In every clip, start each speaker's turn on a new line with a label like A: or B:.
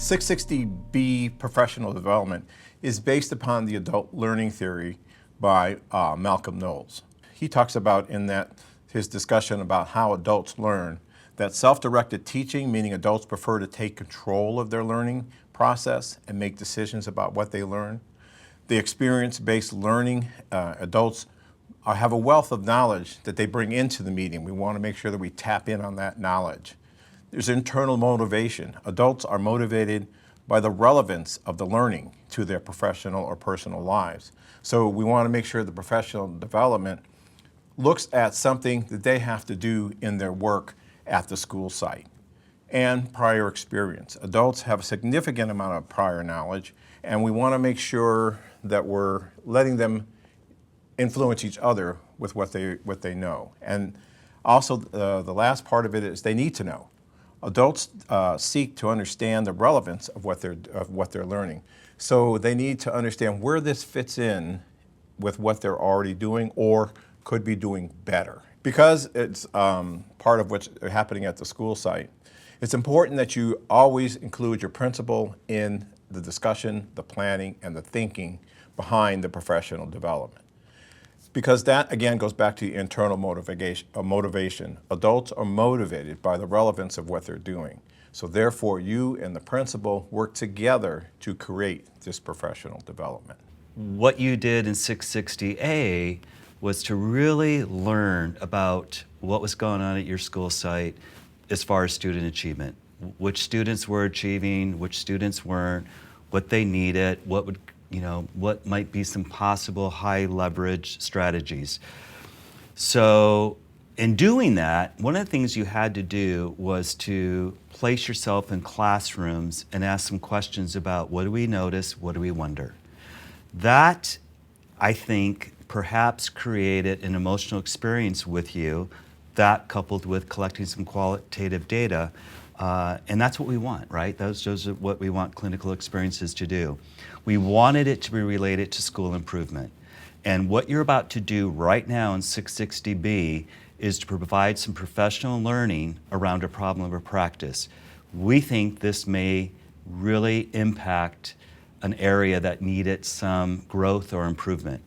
A: 660B professional development is based upon the adult learning theory by Malcolm Knowles. He talks about in that his discussion about how adults learn that self-directed teaching, meaning adults prefer to take control of their learning process and make decisions about what they learn. The experience-based learning, adults have a wealth of knowledge that they bring into the meeting. We want to make sure that we tap in on that knowledge. There's internal motivation. Adults are motivated by the relevance of the learning to their professional or personal lives. So we want to make sure the professional development looks at something that they have to do in their work at the school site. And prior experience. Adults have a significant amount of prior knowledge, and we want to make sure that we're letting them influence each other with what they know. And also the last part of it is they need to know. Adults seek to understand the relevance of what they're learning. So they need to understand where this fits in with what they're already doing or could be doing better. Because it's part of what's happening at the school site, it's important that you always include your principal in the discussion, the planning, and the thinking behind the professional development. Because that, again, goes back to internal motivation. Adults are motivated by the relevance of what they're doing. So therefore, you and the principal work together to create this professional development.
B: What you did in 660A was to really learn about what was going on at your school site as far as student achievement. Which students were achieving, which students weren't, what they needed, what might be some possible high leverage strategies. So in doing that, one of the things you had to do was to place yourself in classrooms and ask some questions about what do we notice, what do we wonder. That, I think, perhaps created an emotional experience with you, that coupled with collecting some qualitative data, and that's what we want, right? Those are what we want clinical experiences to do. We wanted it to be related to school improvement. And what you're about to do right now in 660B is to provide some professional learning around a problem or practice. We think this may really impact an area that needed some growth or improvement.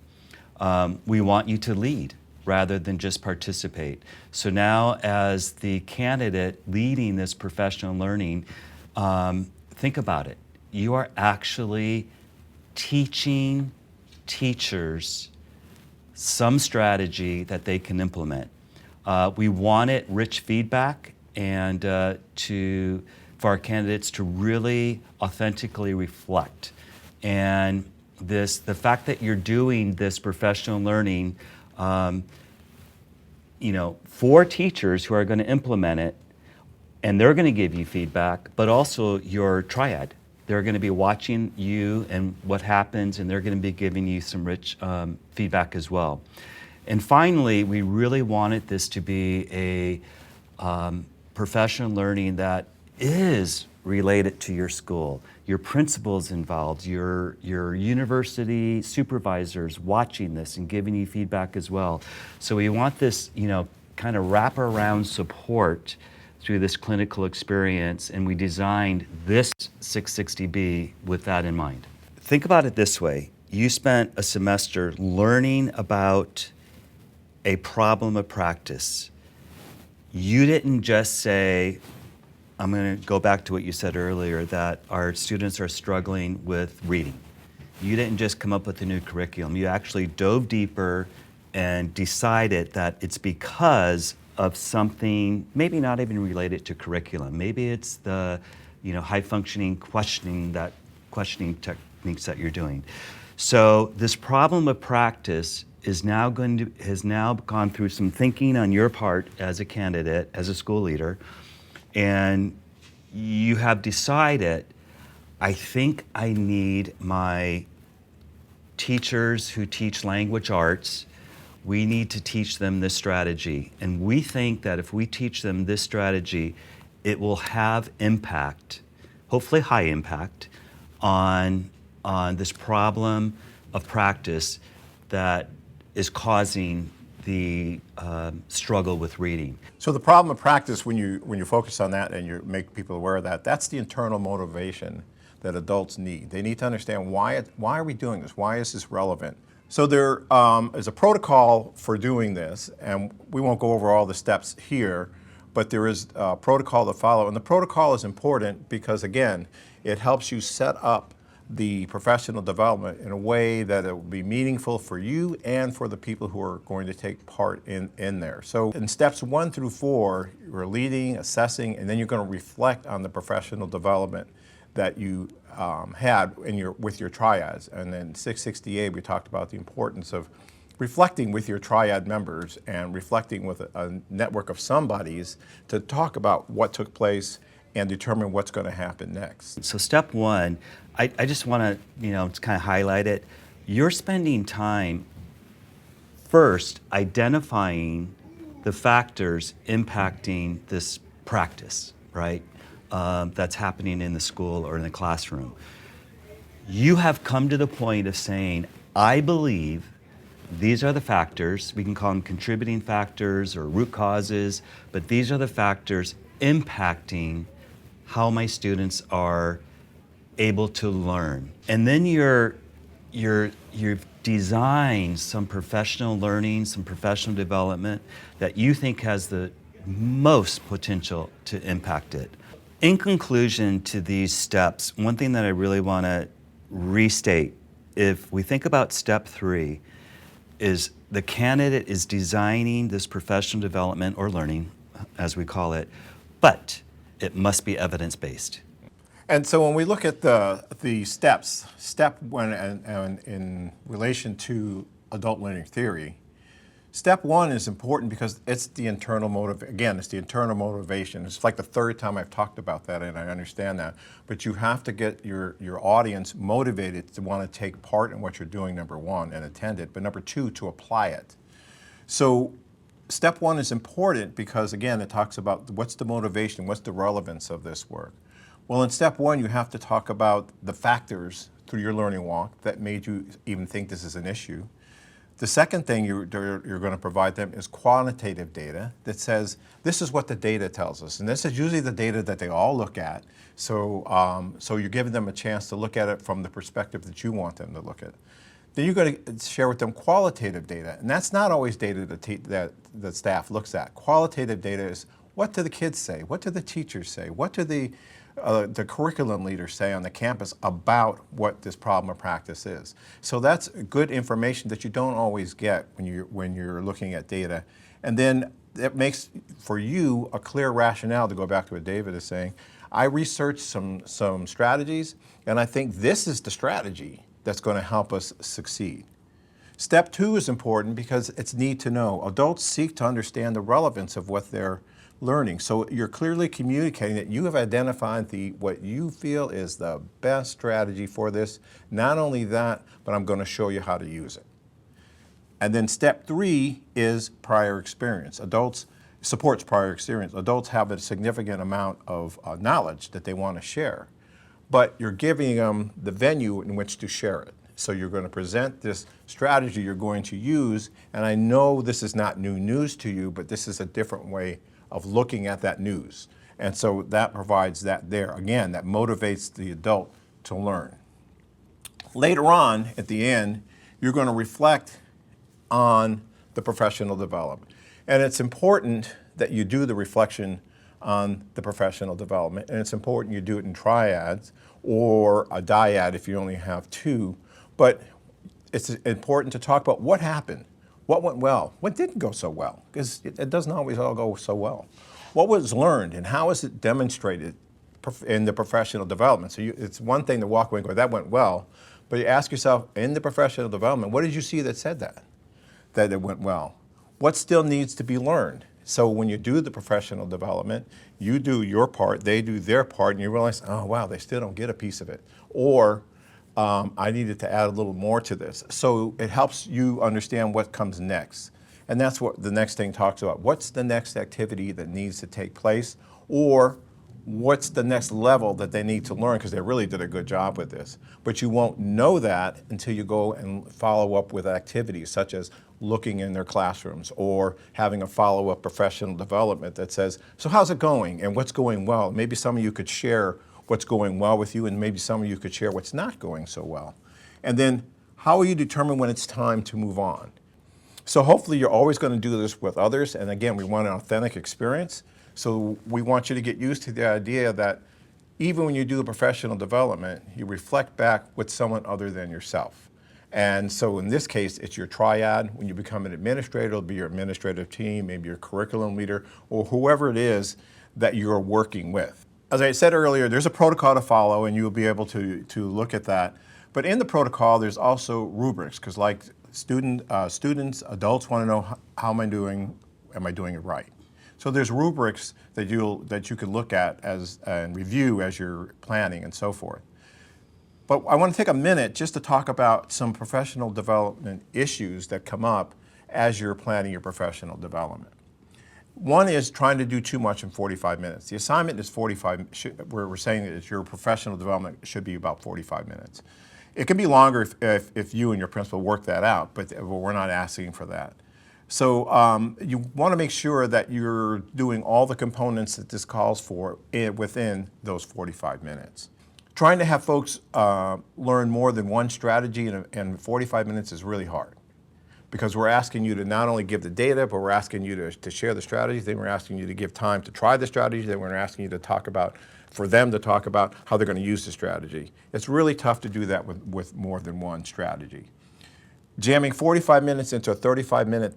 B: We want you to lead rather than just participate. So now as the candidate leading this professional learning, think about it. You are actually teaching teachers some strategy that they can implement. We wanted rich feedback and for our candidates to really authentically reflect. And the fact that you're doing this professional learning for teachers who are going to implement it, and they're going to give you feedback, but also your triad. They're going to be watching you and what happens, and they're going to be giving you some rich feedback as well. And finally, we really wanted this to be a professional learning that is related to your school. Your principals involved, your university supervisors watching this and giving you feedback as well. So we want this, kind of wraparound support through this clinical experience, and we designed this 660B with that in mind. Think about it this way. You spent a semester learning about a problem of practice. You didn't just say, I'm going to go back to what you said earlier, that our students are struggling with reading. You didn't just come up with a new curriculum. You actually dove deeper and decided that it's because of something maybe not even related to curriculum. Maybe it's the high-functioning questioning techniques that you're doing. So this problem of practice has now gone through some thinking on your part as a candidate, as a school leader, and you have decided, I think I need my teachers who teach language arts, we need to teach them this strategy. And we think that if we teach them this strategy, it will have impact, hopefully high impact, on this problem of practice that is causing the struggle with reading.
A: So the problem of practice, when you focus on that and you make people aware of that, that's the internal motivation that adults need. They need to understand why are we doing this? Why is this relevant? So there is a protocol for doing this, and we won't go over all the steps here, but there is a protocol to follow. And the protocol is important because, again, it helps you set up the professional development in a way that it will be meaningful for you and for the people who are going to take part in there. So in steps 1 through 4, you're leading, assessing, and then you're going to reflect on the professional development that you had with your triads. And then 668, we talked about the importance of reflecting with your triad members and reflecting with a network of somebodies to talk about what took place and determine what's going to happen next.
B: So step 1, I just want to, to kind of highlight it. You're spending time first identifying the factors impacting this practice, right? That's happening in the school or in the classroom. You have come to the point of saying, I believe these are the factors. We can call them contributing factors or root causes, but these are the factors impacting how my students are able to learn. And then you've designed some professional learning, some professional development that you think has the most potential to impact it. In conclusion to these steps, one thing that I really want to restate, if we think about step 3, is the candidate is designing this professional development or learning, as we call it, but it must be evidence-based.
A: And so when we look at the steps, step 1 and in relation to adult learning theory, step 1 is important because it's the internal it's the internal motivation. It's like the 3rd time I've talked about that, and I understand that. But you have to get your audience motivated to want to take part in what you're doing, number 1, and attend it, but number 2, to apply it. So step 1 is important because, again, it talks about what's the motivation, what's the relevance of this work. Well, in step 1, you have to talk about the factors through your learning walk that made you even think this is an issue. The second thing you're going to provide them is quantitative data that says, this is what the data tells us. And this is usually the data that they all look at. So, so you're giving them a chance to look at it from the perspective that you want them to look at it. Then you're going to share with them qualitative data. And that's not always data that the staff looks at. Qualitative data is, what do the kids say? What do the teachers say? What do the curriculum leaders say on the campus about what this problem of practice is? So that's good information that you don't always get when you're looking at data. And then it makes for you a clear rationale, to go back to what David is saying. I researched some strategies, and I think this is the strategy that's going to help us succeed. Step 2 is important because it's need to know. Adults seek to understand the relevance of what they're learning. So you're clearly communicating that you have identified what you feel is the best strategy for this. Not only that, but I'm going to show you how to use it. And then step 3 is prior experience. Supports prior experience. Adults have a significant amount of knowledge that they want to share, but you're giving them the venue in which to share it. So you're going to present this strategy you're going to use, and I know this is not new news to you, but this is a different way of looking at that news. And so that provides that there. Again, that motivates the adult to learn. Later on, at the end, you're going to reflect on the professional development. And it's important that you do the reflection on the professional development, and it's important you do it in triads or a dyad if you only have 2. But it's important to talk about what happened. What went well? What didn't go so well? Because it doesn't always all go so well. What was learned and how is it demonstrated in the professional development? So it's one thing to walk away and go, that went well, but you ask yourself, in the professional development, what did you see that said that it went well? What still needs to be learned? So when you do the professional development, you do your part, they do their part, and you realize, oh wow, they still don't get a piece of it. Or I needed to add a little more to this. So it helps you understand what comes next. And that's what the next thing talks about. What's the next activity that needs to take place? Or what's the next level that they need to learn, because they really did a good job with this. But you won't know that until you go and follow up with activities such as, looking in their classrooms or having a follow-up professional development that says, so how's it going and what's going well? Maybe some of you could share what's going well with you, and maybe some of you could share what's not going so well. And then how will you determine when it's time to move on? So hopefully you're always going to do this with others, and again, we want an authentic experience. So we want you to get used to the idea that even when you do the professional development, you reflect back with someone other than yourself. And so in this case, it's your triad. When you become an administrator, it'll be your administrative team, maybe your curriculum leader, or whoever it is that you're working with. As I said earlier, there's a protocol to follow, and you'll be able to look at that. But in the protocol, there's also rubrics, because like students, adults want to know, how am I doing it right? So there's rubrics that you can look at and review as you're planning and so forth. But I want to take a minute just to talk about some professional development issues that come up as you're planning your professional development. One is trying to do too much in 45 minutes. The assignment is 45, we're saying that your professional development should be about 45 minutes. It can be longer if you and your principal work that out, but we're not asking for that. So you want to make sure that you're doing all the components that this calls for within those 45 minutes. Trying to have folks learn more than one strategy in 45 minutes is really hard, because we're asking you to not only give the data, but we're asking you to share the strategies, then we're asking you to give time to try the strategies, then we're asking you to talk about, for them to talk about how they're going to use the strategy. It's really tough to do that with more than one strategy. Jamming 45 minutes into a 35-minute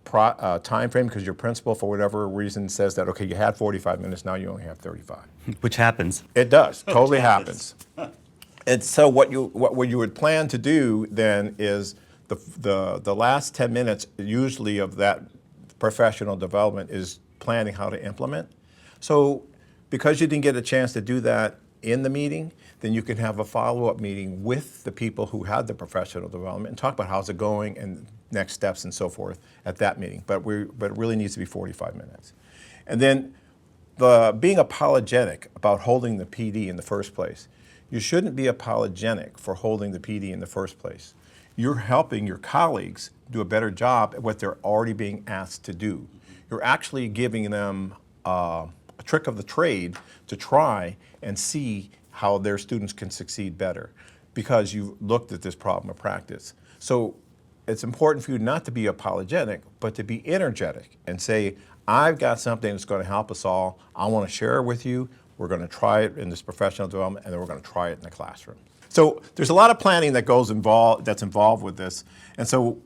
A: time frame because your principal, for whatever reason, says that, okay, you had 45 minutes, now you only have 35.
B: Which happens.
A: It does, totally happens. And so what you would plan to do then is the last 10 minutes usually of that professional development is planning how to implement. So because you didn't get a chance to do that in the meeting, then you can have a follow-up meeting with the people who had the professional development and talk about how's it going and next steps and so forth at that meeting. But it really needs to be 45 minutes. And then being apologetic about holding the PD in the first place. You shouldn't be apologetic for holding the PD in the first place. You're helping your colleagues do a better job at what they're already being asked to do. You're actually giving them a trick of the trade to try and see how their students can succeed better because you've looked at this problem of practice. So it's important for you not to be apologetic, but to be energetic and say, I've got something that's going to help us all. I want to share it with you. We're going to try it in this professional development, and then we're going to try it in the classroom. So there's a lot of planning that's involved with this. And so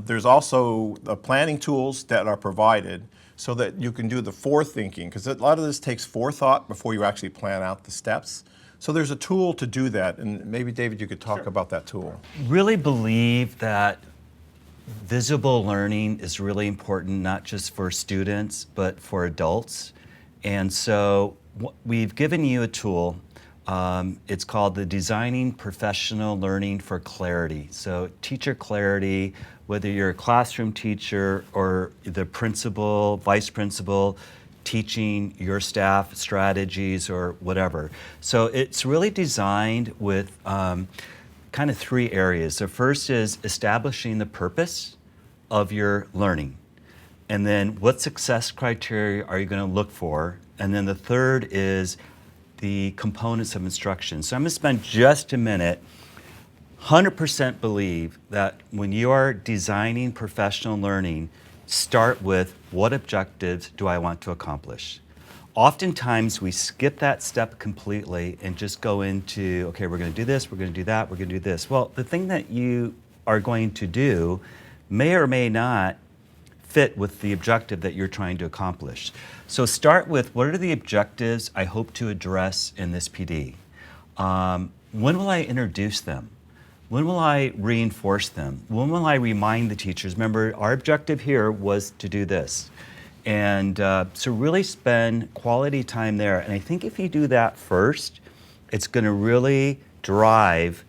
A: there's also the planning tools that are provided so that you can do the forethinking, because a lot of this takes forethought before you actually plan out the steps. So there's a tool to do that, and maybe David, you could talk about that tool.
B: Really believe that visible learning is really important, not just for students, but for adults. And so we've given you a tool. It's called the Designing Professional Learning for Clarity. So teacher clarity, whether you're a classroom teacher or the principal, vice principal, teaching your staff strategies or whatever. So it's really designed with kind of three areas. The first is establishing the purpose of your learning. And then what success criteria are you going to look for? And then the third is the components of instruction. So I'm going to spend just a minute. 100% believe that when you are designing professional learning, start with what objectives do I want to accomplish? Oftentimes we skip that step completely and just go into, okay, we're going to do this, we're going to do that, we're going to do this. Well, the thing that you are going to do may or may not fit with the objective that you're trying to accomplish. So start with, what are the objectives I hope to address in this PD? When will I introduce them? When will I reinforce them? When will I remind the teachers? Remember, our objective here was to do this. And so really spend quality time there. And I think if you do that first, it's going to really drive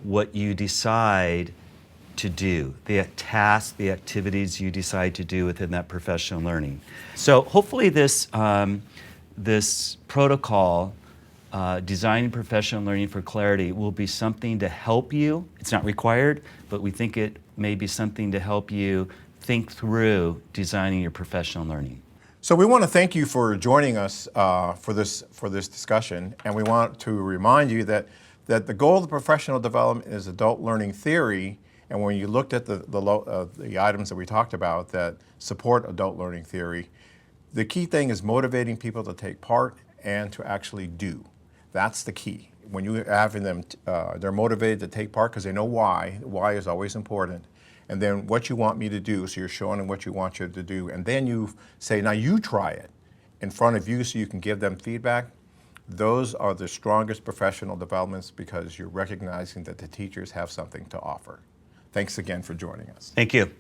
B: what you decide to do, the tasks, the activities you decide to do within that professional learning. So hopefully this protocol, Designing Professional Learning for Clarity, will be something to help you. It's not required, but we think it maybe something to help you think through designing your professional learning.
A: So we want to thank you for joining us for this discussion, and we want to remind you that the goal of professional development is adult learning theory. And when you looked at the items that we talked about that support adult learning theory, the key thing is motivating people to take part and to actually do. That's the key. When you having them, they're motivated to take part because they know why. Why is always important. And then what you want me to do, so you're showing them what you want you to do. And then you say, now you try it in front of you so you can give them feedback. Those are the strongest professional developments because you're recognizing that the teachers have something to offer. Thanks again for joining us.
B: Thank you.